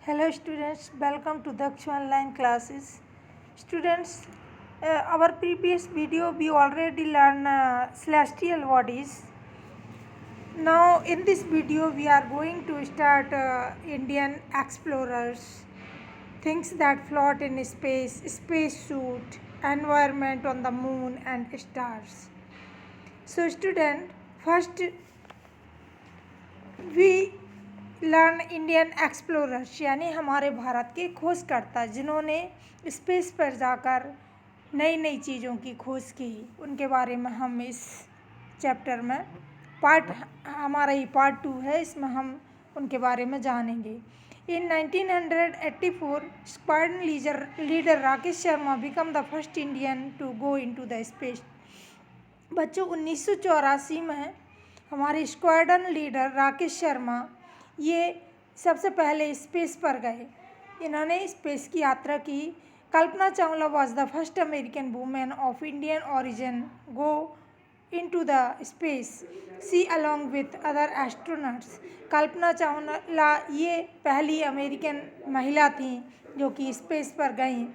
Hello students, welcome to Daksha online classes. Students, our previous video we already learned celestial bodies. Now in this video we are going to start Indian explorers, things that float in space, spacesuit, environment on the moon and stars. So student, first we learn Indian explorers यानी हमारे भारत के खोजकर्ता जिन्होंने space पर जाकर नई नई चीज़ों की खोज की, उनके बारे में हम इस चैप्टर में हमारा ये पार्ट 2 है, इसमें हम उनके बारे में जानेंगे। In 1984 squadron leader Rakesh Sharma become the first Indian to go into the space. बच्चों 1984 में हमारे स्क्वाड्रन लीडर राकेश शर्मा ये सबसे पहले स्पेस पर गए। इन्होंने स्पेस की यात्रा की। Kalpana Chawla was the first American women of Indian origin go into the space she along with other astronauts. Kalpana Chawla ये पहली अमेरिकन महिला थी जो कि स्पेस पर गईं।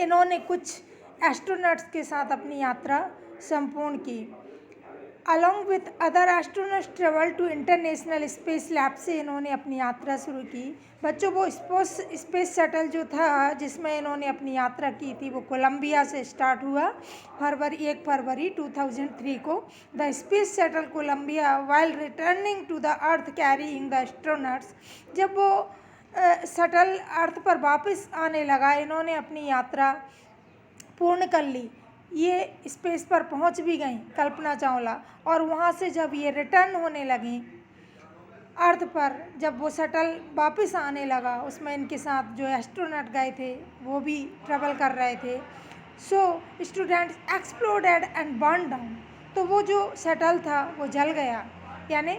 इन्होंने कुछ एस्ट्रोनॉट्स के साथ अपनी यात्रा संपूर्ण की। Along with other astronauts travel to international space lab से इन्होंने अपनी यात्रा शुरू की। बच्चों वो स्पेस शटल जो था जिसमें इन्होंने अपनी यात्रा की थी वो कोलंबिया से स्टार्ट हुआ 1 फरवरी 2003 को। The space shuttle Columbia while returning to the earth carrying the astronauts. जब वो शटल अर्थ पर वापस आने लगा, इन्होंने अपनी यात्रा पूर्ण कर ली। ये स्पेस पर पहुंच भी गई कल्पना चावला, और वहां से जब ये रिटर्न होने लगी अर्थ पर, जब वो शटल वापस आने लगा, उसमें इनके साथ जो एस्ट्रोनॉट गए थे वो भी ट्रेवल कर रहे थे। So students exploded and burn down. तो वो जो शटल था वो जल गया यानी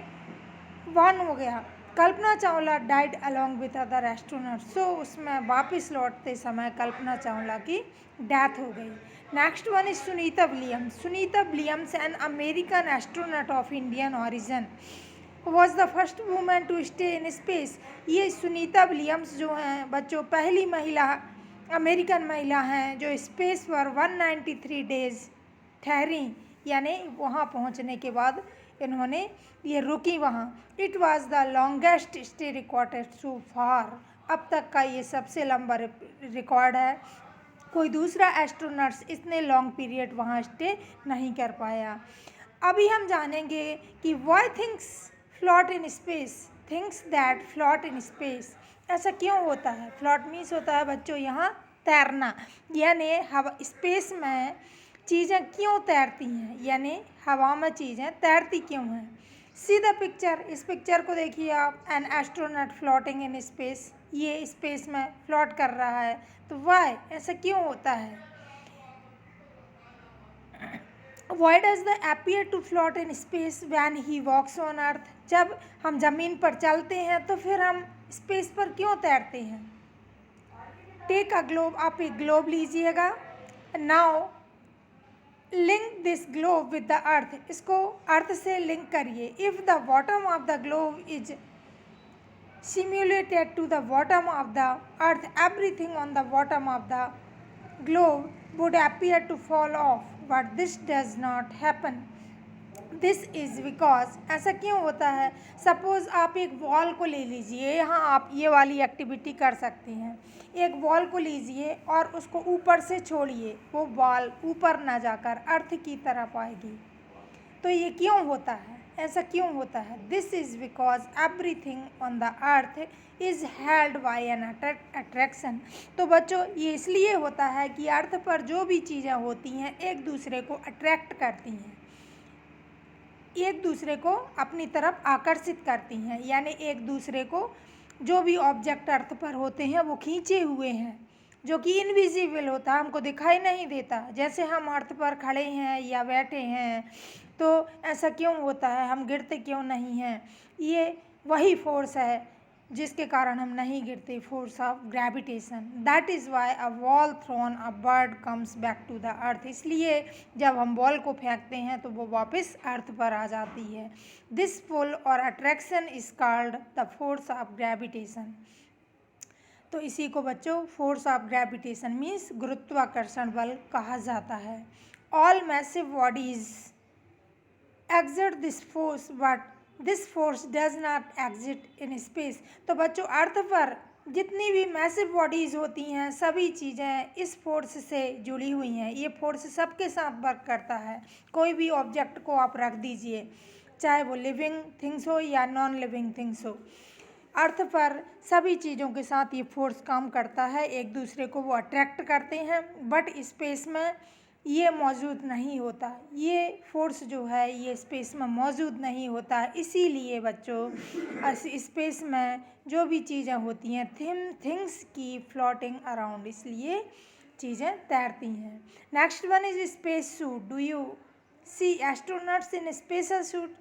बर्न हो गया। Kalpana Chawla died along with other astronauts. So उसमें वापस लौटते समय कल्पना चावला की डेथ हो गई। Next one is Sunita Williams. Sunita Williams an American astronaut of Indian origin was the first women to stay in space. ये सुनीता विलियम्स जो हैं बच्चों पहली महिला अमेरिकन महिला हैं जो स्पेस पर 193 डेज ठहरी, यानी वहाँ पहुँचने के बाद इन्होंने ये रुकी वहाँ। It was the longest stay recorded so far. अब तक का ये सबसे लंबा रिकॉर्ड है। कोई दूसरा एस्ट्रोनॉट्स इतने लॉन्ग पीरियड वहाँ स्टे नहीं कर पाया। अभी हम जानेंगे कि why things float in space, things that float in space. ऐसा क्यों होता है? फ्लोट मीन्स होता है बच्चों यहाँ तैरना, यानी हवा स्पेस में चीज़ें क्यों तैरती हैं, यानी हवा में चीज़ें तैरती क्यों हैं। See the picture. इस पिक्चर को देखिए आप। An astronaut floating in space. ये स्पेस में फ्लोट कर रहा है। तो वाई, ऐसा क्यों होता है? Why does the appear to float in space when he walks on earth. जब हम ज़मीन पर चलते हैं तो फिर हम स्पेस पर क्यों तैरते हैं? Take a globe. आप एक ग्लोब लीजिएगा। Now link this globe with the earth. इसको अर्थ से लिंक करिए। If the bottom of the globe is simulated to the bottom of the earth, everything on the bottom of the globe would appear to fall off, but this does not happen. This is because, ऐसा क्यों होता है? Suppose आप एक ball को ले लीजिए, यहाँ आप ये वाली एक्टिविटी कर सकती हैं। एक बॉल को लीजिए और उसको ऊपर से छोड़िए, वो बॉल ऊपर ना जाकर अर्थ की तरफ आएगी। तो ये क्यों होता है? ऐसा क्यों होता है? This is because everything on the earth is held by N attraction. तो बच्चों ये इसलिए होता है कि अर्थ पर जो भी चीज़ें होती हैं एक दूसरे को अट्रैक्ट करती हैं, एक दूसरे को अपनी तरफ आकर्षित करती हैं, यानी एक दूसरे को जो भी ऑब्जेक्ट अर्थ पर होते हैं वो खींचे हुए हैं, जो कि इनविजिबल होता है, हमको दिखाई नहीं देता। जैसे हम अर्थ पर खड़े हैं या बैठे हैं, तो ऐसा क्यों होता है? हम गिरते क्यों नहीं हैं? ये वही फोर्स है जिसके कारण हम नहीं गिरते, force of gravitation. That is why a ball thrown a bird comes back to the earth. इसलिए जब हम बॉल को फेंकते हैं तो वो वापस अर्थ पर आ जाती है। दिस पुल और attraction is called the force of gravitation. तो इसी को बच्चों फोर्स ऑफ ग्रेविटेशन मीन्स गुरुत्वाकर्षण बल कहा जाता है। All massive bodies exert this force but this force does not exist in space। तो बच्चों अर्थ पर जितनी भी मैसिव बॉडीज़ होती हैं सभी चीज़ें इस फोर्स से जुड़ी हुई हैं। ये फोर्स सबके साथ वर्क करता है। कोई भी ऑब्जेक्ट को आप रख दीजिए, चाहे वो लिविंग थिंग्स हो या नॉन लिविंग थिंग्स हो, अर्थ पर सभी चीज़ों के साथ ये फोर्स काम करता है, एक दूसरे को वो अट्रैक्ट करते हैं। बट स्पेस में ये मौजूद नहीं होता, ये फोर्स जो है ये स्पेस में मौजूद नहीं होता। इसीलिए बच्चों स्पेस में जो भी चीज़ें होती हैं थिंग्स की फ्लोटिंग अराउंड, इसलिए चीज़ें तैरती हैं। Next one is space suit. Do you see astronauts in special suit?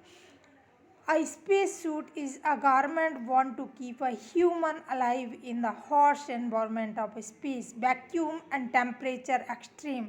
A space suit is a garment worn to keep a human alive in the harsh environment of space, vacuum and temperature extreme।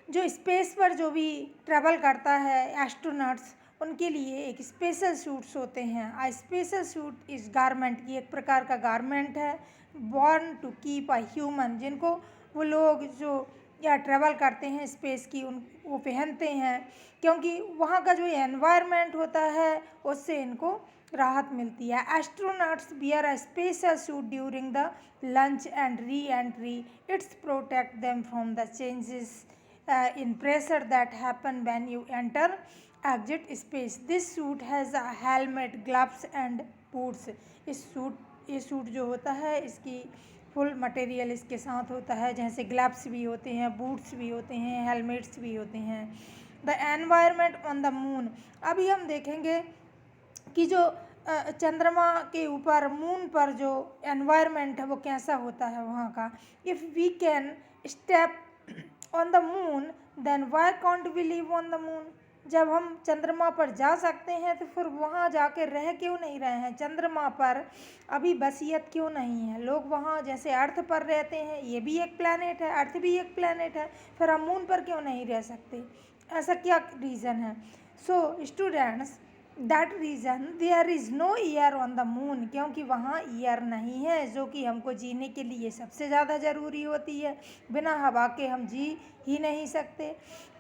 जो space पर जो भी travel करता है astronauts, उनके लिए एक special suits होते हैं। आ स्पेशल सूट इस गारमेंट की एक प्रकार का गारमेंट है, born to keep a human, जिनको वो लोग जो या ट्रैवल करते हैं स्पेस की उन वो पहनते हैं, क्योंकि वहाँ का जो एनवायरनमेंट होता है उससे इनको राहत मिलती है। Astronauts wear a special suit during the lunch and re entry. It's protect them from the changes in pressure that happen when you enter exit space। this suit has a helmet, gloves and boots। ये suit जो होता है इसकी full material इसके साथ होता है, जैसे ग्लव्स भी होते हैं, बूट्स भी होते हैं, हेलमेट्स भी होते हैं। The environment on the moon. अभी हम देखेंगे कि जो चंद्रमा के ऊपर मून पर जो एनवायरनमेंट है वो कैसा होता है वहाँ का। If we can step on the moon then why can't we live on the moon. जब हम चंद्रमा पर जा सकते हैं तो फिर वहाँ जाकर रह क्यों नहीं रहे हैं? चंद्रमा पर अभी बसियत क्यों नहीं है? लोग वहाँ जैसे अर्थ पर रहते हैं, ये भी एक प्लैनेट है, अर्थ भी एक प्लैनेट है, फिर हम मून पर क्यों नहीं रह सकते? ऐसा क्या रीज़न है? So students that reason there is no air on the moon, क्योंकि वहाँ एयर नहीं है जो कि हमको जीने के लिए सबसे ज़्यादा ज़रूरी होती है। बिना हवा के हम जी ही नहीं सकते,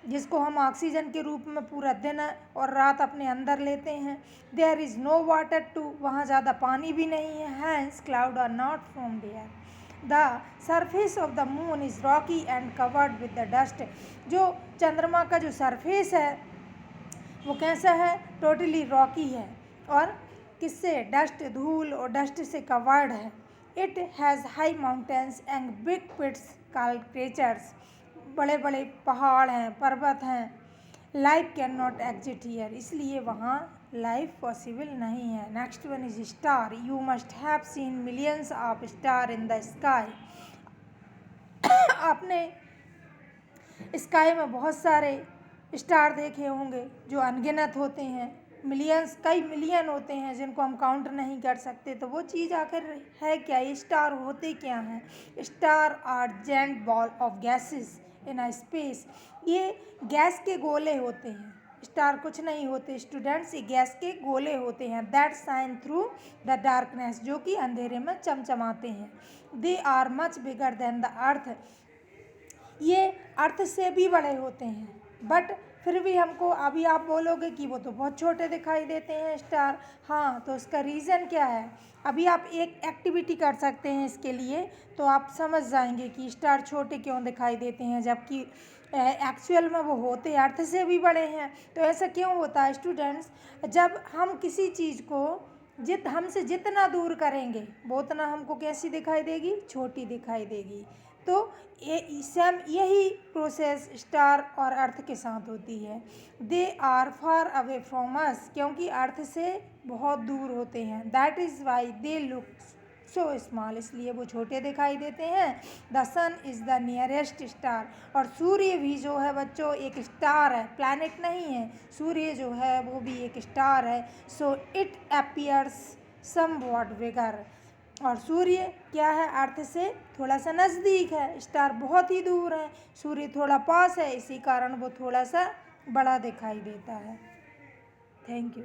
जिसको हम ऑक्सीजन के रूप में पूरा दिन और रात अपने अंदर लेते हैं। There is no water too, वहाँ ज़्यादा पानी भी नहीं है। Hence cloud are not formed air. The surface of the moon is rocky and covered with the dust. जो चंद्रमा का जो सरफेस है वो कैसा है? टोटली रॉकी है और किससे? डस्ट, धूल और डस्ट से कवर्ड है। It has high mountains and big pits called craters. बड़े बड़े पहाड़ हैं, पर्वत हैं। Life can not exist here, इसलिए वहाँ लाइफ पॉसिबल नहीं है। Next one is star. You must have seen millions of star in the sky. आपने स्काई में बहुत सारे स्टार देखे होंगे जो अनगिनत होते हैं, मिलियंस, कई मिलियन होते हैं जिनको हम काउंट नहीं कर सकते। तो वो चीज़ आखिर है क्या? ये स्टार होते क्या हैं? Star are giant ball of gases in a space. ये गैस के गोले होते हैं, स्टार कुछ नहीं होते स्टूडेंट्स, ये गैस के गोले होते हैं। That shine through the darkness, जो कि अंधेरे में चमचमाते हैं। They are much bigger than the earth. ये अर्थ से भी बड़े होते हैं, बट फिर भी हमको अभी आप बोलोगे कि वो तो बहुत छोटे दिखाई देते हैं स्टार। हाँ, तो उसका रीज़न क्या है? अभी आप एक एक्टिविटी कर सकते हैं इसके लिए, तो आप समझ जाएंगे कि स्टार छोटे क्यों दिखाई देते हैं, जबकि एक्चुअल में वो होते अर्थ से भी बड़े हैं। तो ऐसा क्यों होता है स्टूडेंट्स? जब हम किसी चीज़ को हमसे जितना दूर करेंगे वो उतना हमको कैसी दिखाई देगी? छोटी दिखाई देगी। तो सेम यही प्रोसेस स्टार और अर्थ के साथ होती है। They are far away from us, क्योंकि अर्थ से बहुत दूर होते हैं। That is why they look so small, इसलिए वो छोटे दिखाई देते हैं। The sun is the nearest star. और सूर्य भी जो है बच्चों एक स्टार है, प्लैनेट नहीं है। सूर्य जो है वो भी एक स्टार है। सो इट अपीयर्स समवॉट बिगर। और सूर्य क्या है? अर्थ से थोड़ा सा नज़दीक है, स्टार बहुत ही दूर है, सूर्य थोड़ा पास है, इसी कारण वो थोड़ा सा बड़ा दिखाई देता है। Thank you.